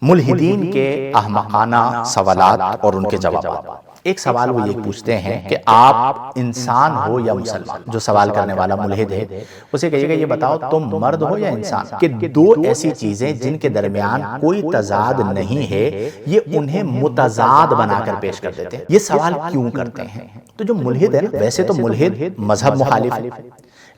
ملحدین کے احمقانہ سوالات اور ان کے جوابات۔ ایک سوال وہ یہ پوچھتے ہیں کہ آپ انسان ہو یا مسلمان؟ جو سوال کرنے والا ملحد ہے اسے کہیے گا یہ بتاؤ تم مرد ہو یا انسان؟ کہ دو ایسی چیزیں جن کے درمیان کوئی تضاد نہیں ہے یہ انہیں متضاد بنا کر پیش کر دیتے ہیں۔ یہ سوال کیوں کرتے ہیں؟ تو جو ملحد ہے نا، ویسے تو ملحد مذہب مخالف ہے،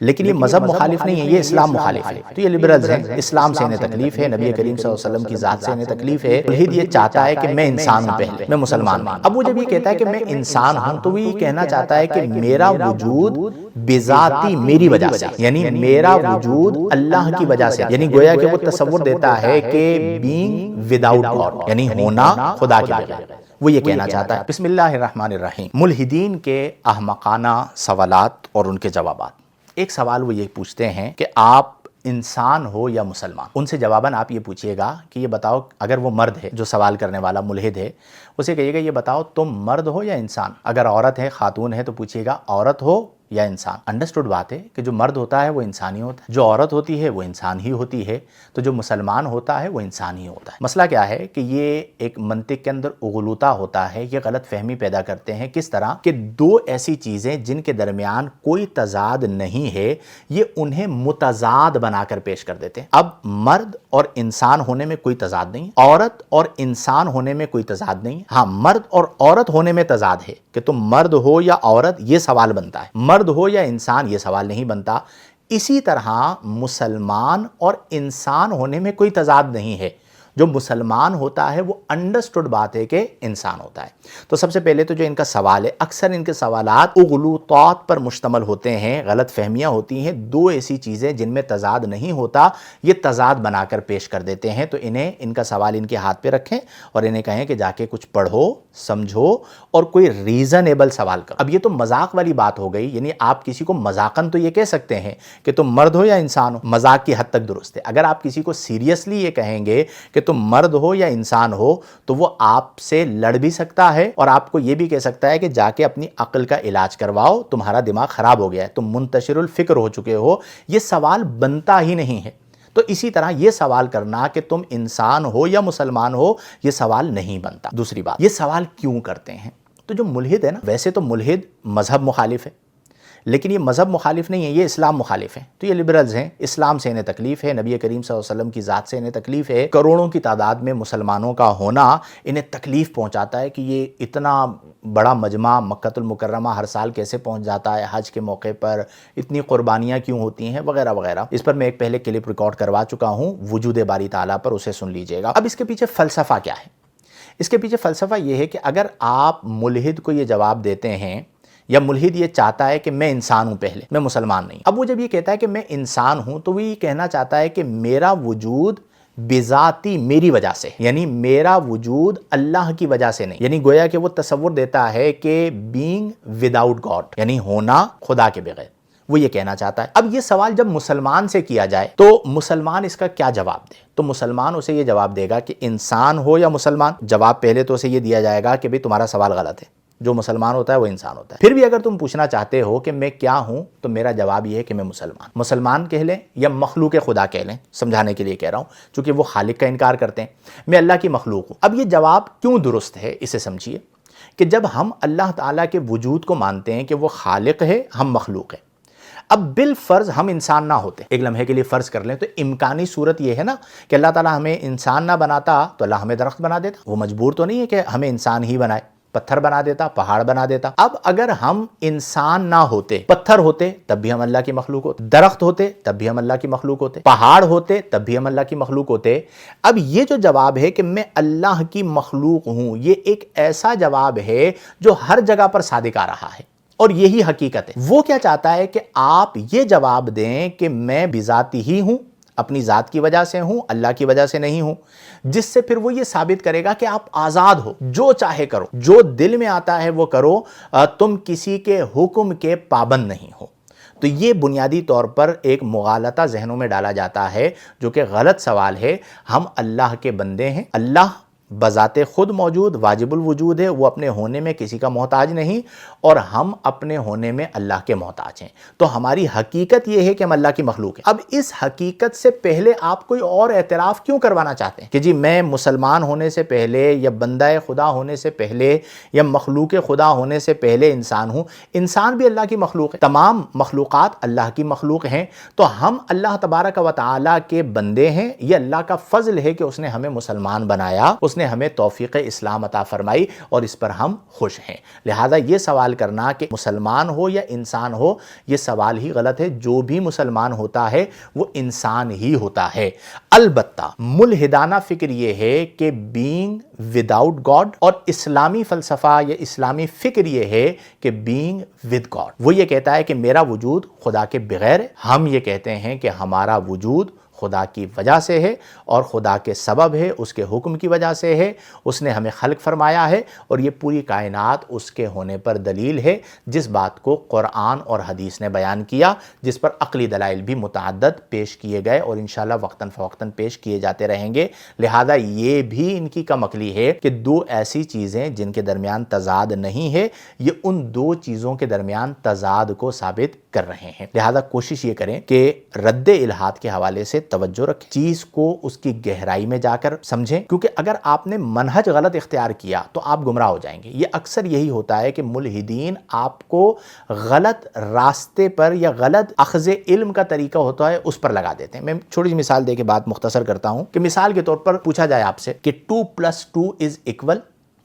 لیکن یہ مذہب مخالف نہیں ہے، یہ اسلام مخالف ہے۔ تو یہ لبرلز ہیں، اسلام سے انہیں تکلیف ہے، نبی کریم صلی اللہ علیہ وسلم کی ذات سے انہیں تکلیف ہے۔ ملحد یہ چاہتا ہے کہ میں انسان ہوں، پہلے میں مسلمان ہوں۔ اب وہ جب یہ کہتا ہے کہ میں انسان ہوں تو وہ یہ کہنا چاہتا ہے کہ میرا وجود بذاتی میری وجہ سے، یعنی میرا وجود اللہ کی وجہ سے، یعنی گویا کہ وہ تصور دیتا ہے کہ بینگ وداؤٹ گاڈ، یعنی ہونا خدا کے بغیر، وہ یہ کہنا چاہتا ہے۔ بسم اللہ الرحمن الرحیم۔ ملحدین کے احمقانہ سوالات اور ان کے جوابات۔ ایک سوال وہ یہ پوچھتے ہیں کہ آپ انسان ہو یا مسلمان؟ ان سے جواباً آپ یہ پوچھئے گا کہ یہ بتاؤ، اگر وہ مرد ہے جو سوال کرنے والا ملحد ہے اسے کہیے گا یہ بتاؤ تم مرد ہو یا انسان؟ اگر عورت ہے، خاتون ہے، تو پوچھئے گا عورت ہو یا انسان؟ انڈرسٹوڈ بات ہے کہ جو مرد ہوتا ہے وہ انسانی ہوتا ہے، جو عورت ہوتی ہے وہ انسان ہی ہوتی ہے، تو جو مسلمان ہوتا ہے وہ انسان ہی ہوتا ہے۔ مسئلہ کیا ہے کہ یہ ایک منطق کے اندر اغلوطہ ہوتا ہے، یہ غلط فہمی پیدا کرتے ہیں۔ کس طرح کہ دو ایسی چیزیں جن کے درمیان کوئی تضاد نہیں ہے یہ انہیں متضاد بنا کر پیش کر دیتے ہیں۔ اب مرد اور انسان ہونے میں کوئی تضاد نہیں، عورت اور انسان ہونے میں کوئی تضاد نہیں، ہاں مرد اور عورت ہونے میں تضاد ہے کہ تم مرد ہو یا عورت، یہ سوال بنتا ہے۔ مرد ہو یا انسان یہ سوال نہیں بنتا۔ اسی طرح مسلمان اور انسان ہونے میں کوئی تضاد نہیں ہے، جو مسلمان ہوتا ہے وہ انڈرسٹوڈ بات ہے کہ انسان ہوتا ہے۔ تو سب سے پہلے تو جو ان کا سوال ہے، اکثر ان کے سوالات اغلوطات پر مشتمل ہوتے ہیں، غلط فہمیاں ہوتی ہیں۔ دو ایسی چیزیں جن میں تضاد نہیں ہوتا یہ تضاد بنا کر پیش کر دیتے ہیں۔ تو انہیں ان کا سوال ان کے ہاتھ پہ رکھیں اور انہیں کہیں کہ جا کے کچھ پڑھو، سمجھو اور کوئی ریزنیبل سوال کرو۔ اب یہ تو مذاق والی بات ہو گئی، یعنی آپ کسی کو مذاقاً تو یہ کہہ سکتے ہیں کہ تم مرد ہو یا انسان ہو، مذاق کی حد تک درست ہے۔ اگر آپ کسی کو سیریسلی یہ کہیں گے کہ تم مرد ہو یا انسان ہو تو وہ آپ سے لڑ بھی سکتا ہے اور آپ کو یہ بھی کہہ سکتا ہے کہ جا کے اپنی عقل کا علاج کرواؤ، تمہارا دماغ خراب ہو گیا ہے، تم منتشر الفکر ہو چکے ہو۔ یہ سوال بنتا ہی نہیں ہے۔ تو اسی طرح یہ سوال کرنا کہ تم انسان ہو یا مسلمان ہو یہ سوال نہیں بنتا۔ دوسری بات، یہ سوال کیوں کرتے ہیں؟ تو جو ملحد ہے نا، ویسے تو ملحد مذہب مخالف ہے، لیکن یہ مذہب مخالف نہیں ہے، یہ اسلام مخالف ہے۔ تو یہ لبرلز ہیں، اسلام سے انہیں تکلیف ہے، نبی کریم صلی اللہ علیہ وسلم کی ذات سے انہیں تکلیف ہے۔ کروڑوں کی تعداد میں مسلمانوں کا ہونا انہیں تکلیف پہنچاتا ہے کہ یہ اتنا بڑا مجمع مکہ المکرمہ ہر سال کیسے پہنچ جاتا ہے، حج کے موقع پر اتنی قربانیاں کیوں ہوتی ہیں، وغیرہ وغیرہ۔ اس پر میں ایک پہلے کلپ ریکارڈ کروا چکا ہوں وجود باری تعالیٰ پر، اسے سن لیجئے گا۔ اب اس کے پیچھے فلسفہ کیا ہے؟ اس کے پیچھے فلسفہ یہ ہے کہ اگر آپ ملحد کو یہ جواب دیتے ہیں، یا ملحد یہ چاہتا ہے کہ میں انسان ہوں، پہلے میں مسلمان نہیں، اب وہ جب یہ کہتا ہے کہ میں انسان ہوں تو وہ یہ کہنا چاہتا ہے کہ میرا وجود بذاتی میری وجہ سے، یعنی میرا وجود اللہ کی وجہ سے نہیں، یعنی گویا کہ وہ تصور دیتا ہے کہ بینگ وداؤٹ گاڈ، یعنی ہونا خدا کے بغیر، وہ یہ کہنا چاہتا ہے۔ اب یہ سوال جب مسلمان سے کیا جائے تو مسلمان اس کا کیا جواب دے؟ تو مسلمان اسے یہ جواب دے گا کہ انسان ہو یا مسلمان؟ جواب پہلے تو اسے یہ دیا جائے گا کہ بھئی تمہارا سوال غلط ہے، جو مسلمان ہوتا ہے وہ انسان ہوتا ہے۔ پھر بھی اگر تم پوچھنا چاہتے ہو کہ میں کیا ہوں تو میرا جواب یہ ہے کہ میں مسلمان کہہ لیں یا مخلوق خدا کہہ لیں، سمجھانے کے لیے کہہ رہا ہوں چونکہ وہ خالق کا انکار کرتے ہیں، میں اللہ کی مخلوق ہوں۔ اب یہ جواب کیوں درست ہے اسے سمجھیے کہ جب ہم اللہ تعالیٰ کے وجود کو مانتے ہیں کہ وہ خالق ہے، ہم مخلوق ہیں، اب بالفرض ہم انسان نہ ہوتے، ایک لمحے کے لیے فرض کر لیں، تو امکانی صورت یہ ہے نا کہ اللہ تعالیٰ ہمیں انسان نہ بناتا تو اللہ ہمیں درخت بنا دیتا، وہ مجبور تو نہیں ہے کہ ہمیں انسان ہی بنائے، پتھر بنا دیتا، پہاڑ بنا دیتا۔ اب اگر ہم انسان نہ ہوتے، پتھر ہوتے تب بھی ہم اللہ کی مخلوق ہوتے، درخت ہوتے تب بھی ہم اللہ کی مخلوق ہوتے، پہاڑ ہوتے تب بھی ہم اللہ کی مخلوق ہوتے۔ اب یہ جو جواب ہے کہ میں اللہ کی مخلوق ہوں، یہ ایک ایسا جواب ہے جو ہر جگہ پر صادق آ رہا ہے اور یہی حقیقت ہے۔ وہ کیا چاہتا ہے کہ آپ یہ جواب دیں کہ میں بذاتی ہی ہوں، اپنی ذات کی وجہ سے ہوں، اللہ کی وجہ سے نہیں ہوں، جس سے پھر وہ یہ ثابت کرے گا کہ آپ آزاد ہو، جو چاہے کرو، جو دل میں آتا ہے وہ کرو، تم کسی کے حکم کے پابند نہیں ہو۔ تو یہ بنیادی طور پر ایک مغالطہ ذہنوں میں ڈالا جاتا ہے جو کہ غلط سوال ہے۔ ہم اللہ کے بندے ہیں، اللہ بذات خود موجود واجب الوجود ہے، وہ اپنے ہونے میں کسی کا محتاج نہیں، اور ہم اپنے ہونے میں اللہ کے محتاج ہیں۔ تو ہماری حقیقت یہ ہے کہ ہم اللہ کی مخلوق ہیں۔ اب اس حقیقت سے پہلے آپ کوئی اور اعتراف کیوں کروانا چاہتے ہیں کہ جی میں مسلمان ہونے سے پہلے یا بندہ خدا ہونے سے پہلے یا مخلوق خدا ہونے سے پہلے انسان ہوں؟ انسان بھی اللہ کی مخلوق ہے، تمام مخلوقات اللہ کی مخلوق ہیں۔ تو ہم اللہ تبارک و تعالیٰ کے بندے ہیں، یہ اللہ کا فضل ہے کہ اس نے ہمیں مسلمان بنایا، اس نے ہمیں توفیق اسلام عطا فرمائی، اور اس پر ہم خوش ہیں۔ لہذا یہ سوال کرنا کہ مسلمان ہو یا انسان ہو، یہ سوال ہی غلط ہے۔ جو بھی مسلمان ہوتا ہے وہ انسان ہی ہوتا ہے۔ البتہ ملحدانہ فکر یہ ہے کہ بینگ وداؤٹ گاڈ، اور اسلامی فلسفہ یا اسلامی فکر یہ ہے کہ بینگ ود گاڈ۔ وہ یہ کہتا ہے کہ میرا وجود خدا کے بغیر ہے، ہم یہ کہتے ہیں کہ ہمارا وجود خدا کی وجہ سے ہے، اور خدا کے سبب ہے، اس کے حکم کی وجہ سے ہے، اس نے ہمیں خلق فرمایا ہے، اور یہ پوری کائنات اس کے ہونے پر دلیل ہے، جس بات کو قرآن اور حدیث نے بیان کیا، جس پر عقلی دلائل بھی متعدد پیش کیے گئے اور انشاءاللہ وقتاً فوقتاً پیش کیے جاتے رہیں گے۔ لہذا یہ بھی ان کی کم عقلی ہے کہ دو ایسی چیزیں جن کے درمیان تضاد نہیں ہے، یہ ان دو چیزوں کے درمیان تضاد کو ثابت کر رہے ہیں۔ لہذا کوشش یہ کریں کہ رد الحاد کے حوالے سے توجہ رکھیں، چیز کو اس کی گہرائی میں جا کر سمجھیں، کیونکہ اگر آپ نے منہج غلط اختیار کیا تو آپ گمراہ ہو جائیں گے۔ یہ اکثر یہی ہوتا ہے کہ ملحدین آپ کو غلط راستے پر یا غلط اخذ علم کا طریقہ ہوتا ہے اس پر لگا دیتے ہیں۔ میں چھوٹی سی مثال دے کے بات مختصر کرتا ہوں کہ مثال کے طور پر پوچھا جائے آپ سے کہ 2 + 2 =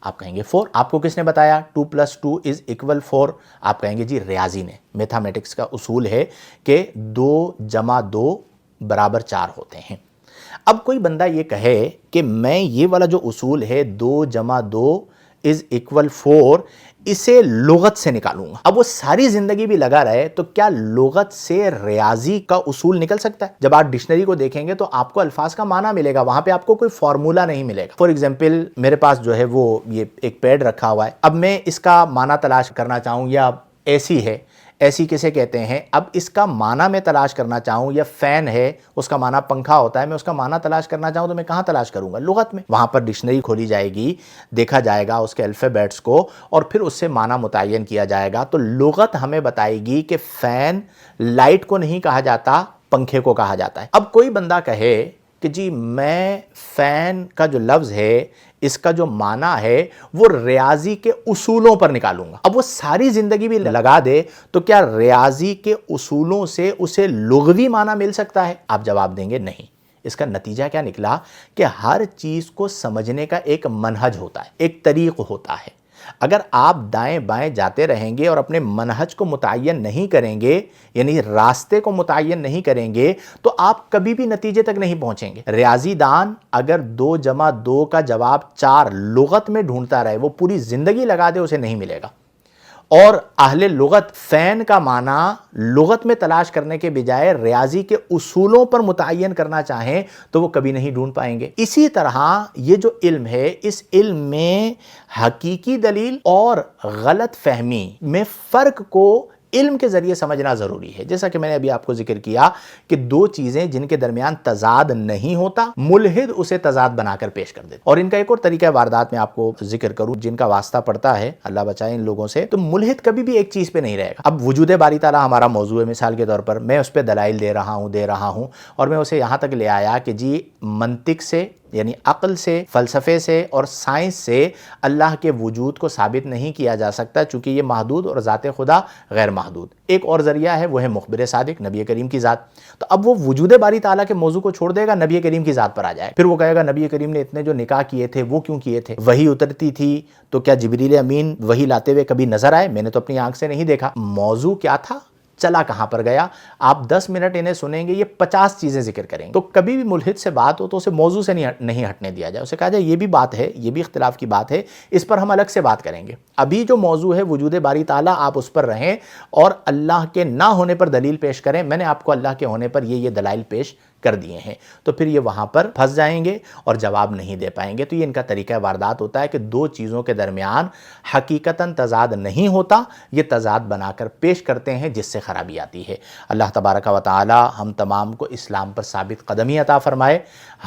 آپ کہیں گے 4۔ آپ کو کس نے بتایا 2 + 2 = 4؟ آپ کہیں گے جی ریاضی نے، میتھمیٹکس کا اصول ہے کہ 2 + 2 = 4 ہوتے ہیں۔ اب کوئی بندہ یہ کہے کہ میں یہ والا جو اصول ہے 2 + 2 = 4، اسے لغت سے نکالوں گا، اب وہ ساری زندگی بھی لگا رہے تو کیا لغت سے ریاضی کا اصول نکل سکتا ہے؟ جب آپ ڈکشنری کو دیکھیں گے تو آپ کو الفاظ کا معنی ملے گا، وہاں پہ آپ کو کوئی فارمولا نہیں ملے گا۔ فار ایگزامپل میرے پاس جو ہے وہ یہ ایک پیڈ رکھا ہوا ہے، اب میں اس کا معنی تلاش کرنا چاہوں، یا ایسی ہے، ایسی کسے کہتے ہیں، اب اس کا معنی میں تلاش کرنا چاہوں، یا فین ہے اس کا معنی پنکھا ہوتا ہے، میں اس کا معنی تلاش کرنا چاہوں تو میں کہاں تلاش کروں گا؟ لغت میں۔ وہاں پر ڈکشنری کھولی جائے گی، دیکھا جائے گا اس کے الفابیٹس کو، اور پھر اس سے معنی متعین کیا جائے گا۔ تو لغت ہمیں بتائے گی کہ فین لائٹ کو نہیں کہا جاتا، پنکھے کو کہا جاتا ہے۔ اب کوئی بندہ کہے کہ جی میں فین کا جو لفظ ہے اس کا جو معنی ہے وہ ریاضی کے اصولوں پر نکالوں گا، اب وہ ساری زندگی بھی لگا دے تو کیا ریاضی کے اصولوں سے اسے لغوی معنی مل سکتا ہے؟ آپ جواب دیں گے نہیں۔ اس کا نتیجہ کیا نکلا کہ ہر چیز کو سمجھنے کا ایک منہج ہوتا ہے، ایک طریق ہوتا ہے۔ اگر آپ دائیں بائیں جاتے رہیں گے اور اپنے منہج کو متعین نہیں کریں گے، یعنی راستے کو متعین نہیں کریں گے، تو آپ کبھی بھی نتیجے تک نہیں پہنچیں گے۔ ریاضی دان اگر 2 + 2 کا جواب 4 لغت میں ڈھونڈتا رہے، وہ پوری زندگی لگا دے، اسے نہیں ملے گا۔ اور اہل لغت فین کا معنی لغت میں تلاش کرنے کے بجائے ریاضی کے اصولوں پر متعین کرنا چاہیں تو وہ کبھی نہیں ڈھونڈ پائیں گے۔ اسی طرح یہ جو علم ہے، اس علم میں حقیقی دلیل اور غلط فہمی میں فرق کو علم کے ذریعے سمجھنا ضروری ہے۔ جیسا کہ میں نے ابھی آپ کو ذکر کیا کہ دو چیزیں جن کے درمیان تضاد نہیں ہوتا، ملحد اسے تضاد بنا کر پیش کر دیتا۔ اور ان کا ایک اور طریقہ واردات میں آپ کو ذکر کروں جن کا واسطہ پڑتا ہے، اللہ بچائے ان لوگوں سے، تو ملحد کبھی بھی ایک چیز پہ نہیں رہے گا۔ اب وجود باری تعالیٰ ہمارا موضوع ہے، مثال کے طور پر میں اس پہ دلائل دے رہا ہوں اور میں اسے یہاں تک لے آیا کہ جی منطق سے، یعنی عقل سے، فلسفے سے اور سائنس سے اللہ کے وجود کو ثابت نہیں کیا جا سکتا، چونکہ یہ محدود اور ذات خدا غیر محدود۔ ایک اور ذریعہ ہے، وہ ہے مخبر صادق، نبی کریم کی ذات۔ تو اب وہ وجود باری تعالیٰ کے موضوع کو چھوڑ دے گا، نبی کریم کی ذات پر آ جائے، پھر وہ کہے گا نبی کریم نے اتنے جو نکاح کیے تھے وہ کیوں کیے تھے؟ وحی اترتی تھی تو کیا جبریل امین وحی لاتے ہوئے کبھی نظر آئے؟ میں نے تو اپنی آنکھ سے نہیں دیکھا۔ موضوع کیا تھا، چلا کہاں پر گیا؟ آپ 10 منٹ انہیں سنیں گے، یہ 50 چیزیں ذکر کریں گے۔ تو کبھی بھی ملحد سے بات ہو تو اسے موضوع سے نہیں ہٹنے دیا جائے، اسے کہا جائے یہ بھی بات ہے، یہ بھی اختلاف کی بات ہے، اس پر ہم الگ سے بات کریں گے۔ ابھی جو موضوع ہے وجود باری تعالیٰ، آپ اس پر رہیں اور اللہ کے نہ ہونے پر دلیل پیش کریں۔ میں نے آپ کو اللہ کے ہونے پر یہ دلائل پیش کر دیے ہیں، تو پھر یہ وہاں پر پھنس جائیں گے اور جواب نہیں دے پائیں گے۔ تو یہ ان کا طریقہ واردات ہوتا ہے کہ دو چیزوں کے درمیان حقیقتاً تضاد نہیں ہوتا، یہ تضاد بنا کر پیش کرتے ہیں جس سے خرابی آتی ہے۔ اللہ تبارک و تعالی ہم تمام کو اسلام پر ثابت قدمی عطا فرمائے۔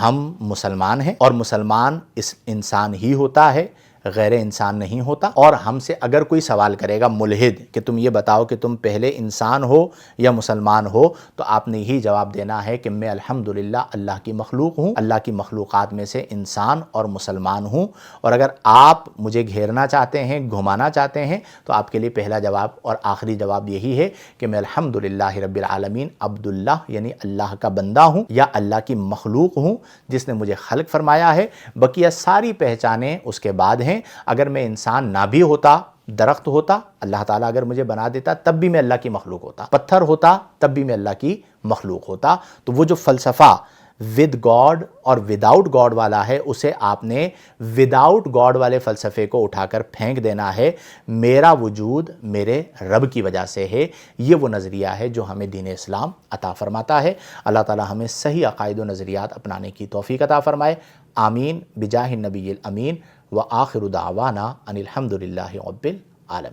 ہم مسلمان ہیں اور مسلمان اس انسان ہی ہوتا ہے، غیر انسان نہیں ہوتا۔ اور ہم سے اگر کوئی سوال کرے گا ملحد کہ تم یہ بتاؤ کہ تم پہلے انسان ہو یا مسلمان ہو، تو آپ نے یہی جواب دینا ہے کہ میں الحمدللہ اللہ کی مخلوق ہوں، اللہ کی مخلوقات میں سے انسان اور مسلمان ہوں۔ اور اگر آپ مجھے گھیرنا چاہتے ہیں، گھمانا چاہتے ہیں، تو آپ کے لیے پہلا جواب اور آخری جواب یہی ہے کہ میں الحمدللہ رب العالمین عبداللہ یعنی اللہ کا بندہ ہوں یا اللہ کی مخلوق ہوں جس نے مجھے خلق فرمایا ہے۔ بقیہ ساری پہچانیں اس کے بعد ہیں۔ اگر میں انسان نہ بھی ہوتا، درخت ہوتا، اللہ تعالیٰ اگر مجھے بنا دیتا تب بھی میں اللہ کی مخلوق ہوتا، پتھر ہوتا تب بھی میں اللہ کی مخلوق ہوتا۔ تو وہ جو فلسفہ ود گاڈ اور وداؤٹ گاڈ والا ہے، اسے آپ نے وداؤٹ گاڈ والے فلسفے کو اٹھا کر پھینک دینا ہے۔ میرا وجود میرے رب کی وجہ سے ہے، یہ وہ نظریہ ہے جو ہمیں دین اسلام عطا فرماتا ہے۔ اللہ تعالیٰ ہمیں صحیح عقائد و نظریات اپنانے کی توفیق عطا فرمائے۔ آمین بجاہ النبی الامین وآخر دعوانا ان الحمدللہ رب العالمین۔